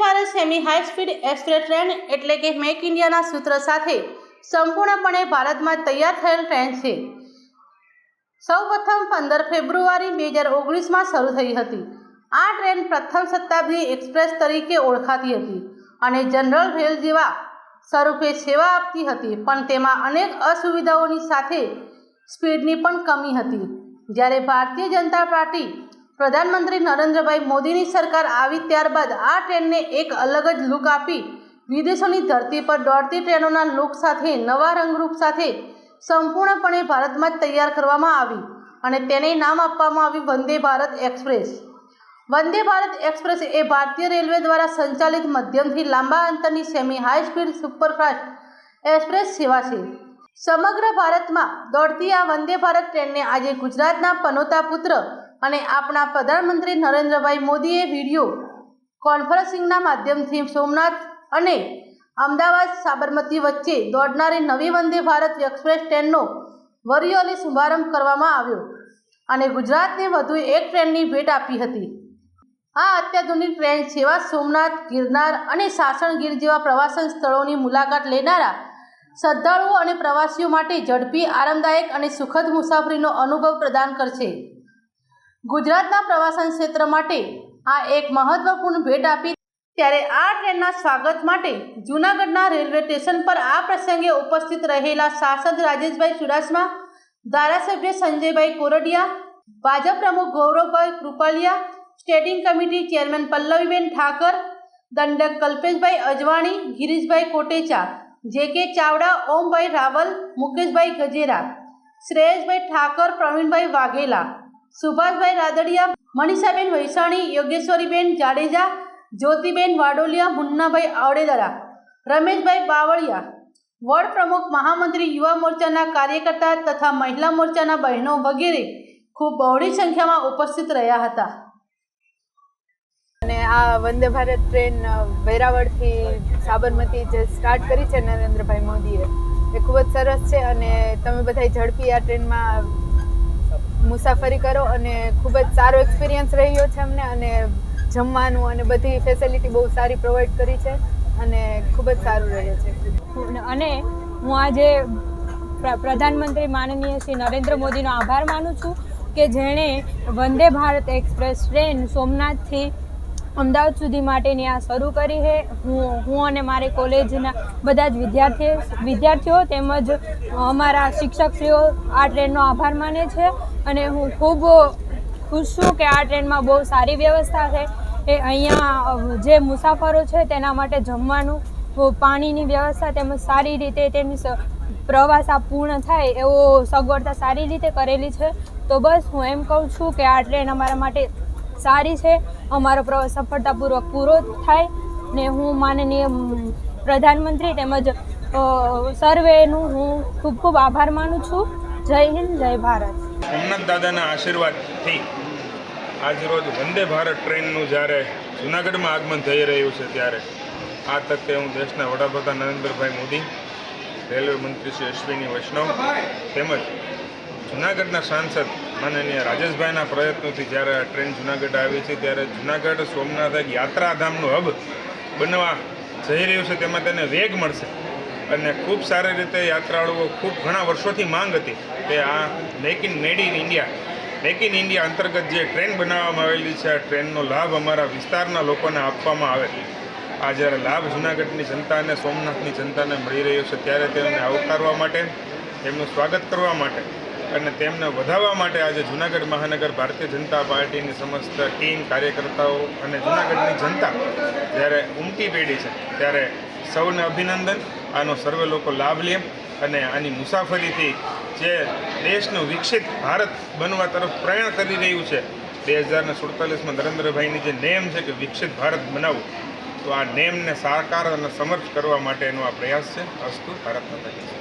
Bharat semi high speed express train એટલે કે make ઇન્ડિયાના સૂત્ર સાથે સંપૂર્ણપણે ભારતમાં તૈયાર થયેલ ટ્રેન છે। સૌપ્રથમ 15 ફેબ્રુઆરી 2019માં શરૂ થઈ હતી। આ ટ્રેન પ્રથમ શતાબ્દી એક્સપ્રેસ તરીકે ઓળખાતી હતી અને જનરલ રેલ જેવા સ્વરૂપે સેવા આપતી હતી, પણ તેમાં અનેક અસુવિધાઓની સાથે સ્પીડની પણ કમી હતી। જ્યારે ભારતીય જનતા પાર્ટી પ્રધાનમંત્રી નરેન્દ્રભાઈ મોદીની સરકાર આવી ત્યારબાદ આ ટ્રેનને એક અલગ જ લુક આપી વિદેશોની ધરતી પર દોડતી ટ્રેનોના લુક સાથે નવા રંગરૂપ સાથે સંપૂર્ણપણે ભારતમાં જ તૈયાર કરવામાં આવી અને તેને નામ આપવામાં આવ્યું વંદે ભારત એક્સપ્રેસ। વંદે ભારત એક્સપ્રેસ એ ભારતીય રેલવે દ્વારા સંચાલિત મધ્યમથી લાંબા અંતરની semi high speed superfast express સેવા છે। સમગ્ર ભારતમાં દોડતી આ વંદે ભારત ટ્રેનને આજે ગુજરાતના પનોતા પુત્ર અને આપણા પ્રધાનમંત્રી નરેન્દ્રભાઈ મોદીએ વિડીયો કોન્ફરન્સિંગના માધ્યમથી સોમનાથ અને અમદાવાદ સાબરમતી વચ્ચે દોડનારી નવી વંદે ભારત એક્સપ્રેસ ટ્રેનનો વર્ચ્યુઅલી શુભારંભ કરવામાં આવ્યો અને ગુજરાતને વધુ એક ટ્રેનની ભેટ આપી હતી। આ અત્યાધુનિક ટ્રેન સેવા સોમનાથ, ગિરનાર અને સાસણ ગીર જેવા પ્રવાસન સ્થળોની મુલાકાત લેનારા શ્રદ્ધાળુઓ અને પ્રવાસીઓ માટે ઝડપી, આરામદાયક અને સુખદ મુસાફરીનો અનુભવ પ્રદાન કરશે। ગુજરાતના પ્રવાસન ક્ષેત્ર માટે આ એક મહત્વપૂર્ણ ભેટ આપી ત્યારે આ ટ્રેનના સ્વાગત માટે જૂનાગઢના રેલવે સ્ટેશન પર આ પ્રસંગે ઉપસ્થિત રહેલા સાંસદ રાજેશભાઈ ચુડાસમા, ધારાસભ્ય સંજયભાઈ કોરડિયા, ભાજપ પ્રમુખ Gauravbhai Krupaliya, standing committee chairman Pallaviben Thakar, દંડક કલ્પેશભાઈ અજવાણી, ગિરીશભાઈ કોટેચા, જે.કે. ચાવડા, ઓમભાઈ રાવલ, મુકેશભાઈ ગજેરા, શ્રેયસભાઈ ઠાકર, પ્રવીણભાઈ વાઘેલા, સુભાષભાઈ રાદડિયા, મનીષાબેન વૈશાણી, યોગેશ્વરીબેન જાડેજા, જ્યોતિબેન વાડોલિયા, મુન્નાભાઈ આવડેદરા, રમેશભાઈ બાવળિયા, વોર્ડ પ્રમુખ, મહામંત્રી, યુવા મોરચાના કાર્યકર્તા તથા મહિલા મોરચાના બહેનો વગેરે ખૂબ બહોળી સંખ્યામાં ઉપસ્થિત રહ્યા હતા। અને આ વંદે ભારત ટ્રેન વેરાવળથી સાબરમતી જે સ્ટાર્ટ કરી છે નરેન્દ્રભાઈ મોદીએ, એ ખૂબ જ સરસ છે અને તમે બધા ઝડપી આ ટ્રેનમાં મુસાફરી કરો અને ખૂબ જ સારો એક્સપિરિયન્સ રહ્યો છે અમને અને જમવાનું અને બધી ફેસિલિટી બહુ સારી પ્રોવાઈડ કરી છે અને ખૂબ જ સારું રહે છે। અને હું આજે પ્રધાનમંત્રી માનનીય શ્રી નરેન્દ્ર મોદીનો આભાર માનું છું કે જેણે વંદે ભારત એક્સપ્રેસ ટ્રેન સોમનાથથી અમદાવાદ સુધી માટેની આ શરૂ કરી છે। હું અને મારી કોલેજના બધા જ વિદ્યાર્થીઓ તેમજ અમારા શિક્ષકશ્રીઓ આ ટ્રેનનો આભાર માને છે અને હું ખૂબ ખુશ છું કે આ ટ્રેનમાં બહુ સારી વ્યવસ્થા છે। એ અહીંયા જે મુસાફરો છે તેના માટે જમવાનું, પાણીની વ્યવસ્થા તેમજ સારી રીતે તેની પ્રવાસ આ પૂર્ણ થાય એવો સગવડતા સારી રીતે કરેલી છે। તો બસ હું એમ કહું છું કે આ ટ્રેન અમારા માટે સારી છે, અમારો પ્રવાસ સફળતાપૂર્વક પૂરો થાય ને હું માનનીય પ્રધાનમંત્રી તેમજ સર્વેનું હું ખૂબ ખૂબ આભાર માનું છું। જય હિન્દ, જય ભારત। સોમનાથ દાદાના આશીર્વાદથી આજરોજ વંદે ભારત ટ્રેનનું જ્યારે જૂનાગઢમાં આગમન થઈ રહ્યું છે ત્યારે આ તકે હું દેશના વડાપ્રધાન નરેન્દ્રભાઈ મોદી, રેલવે મંત્રી શ્રી અશ્વિની વૈષ્ણવ તેમજ જૂનાગઢના સાંસદ માનનીય રાજેશભાઈના પ્રયત્નોથી જ્યારે આ ટ્રેન જૂનાગઢ આવી છે ત્યારે જૂનાગઢ સોમનાથ એક યાત્રાધામનું હબ બનવા જઈ રહ્યું છે, તેમાં તેને વેગ મળશે અને ખૂબ સારી રીતે યાત્રાળુઓ ખૂબ ઘણા વર્ષોથી માંગ હતી કે આ મેક ઇન ઇન્ડિયા અંતર્ગત જે ટ્રેન બનાવવામાં આવેલી છે આ ટ્રેનનો લાભ અમારા વિસ્તારના લોકોને આપવામાં આવે। આ જ્યારે લાભ જૂનાગઢની જનતા અને સોમનાથની જનતાને મળી રહ્યો છે ત્યારે તેમને આવકારવા માટે, તેમનું સ્વાગત કરવા માટે અને તેમને વધાવવા માટે આજે જૂનાગઢ મહાનગર ભારતીય જનતા પાર્ટીની સમસ્ત ટીમ, કાર્યકર્તાઓ અને જૂનાગઢની જનતા જ્યારે ઉમટી પડી છે ત્યારે સૌને અભિનંદન। આનો સર્વે લોકો લાભ લે અને આની મુસાફરીથી જે દેશનું વિકસિત ભારત બનવા તરફ પ્રયાણ કરી રહ્યું છે 2047માં નરેન્દ્રભાઈની જે નેમ છે કે વિકસિત ભારત બનાવવું, તો આ નેમને સાકાર અને સમર્થ કરવા માટેનો આ પ્રયાસ છે। અસ્તુ ભારત માતા કી જય।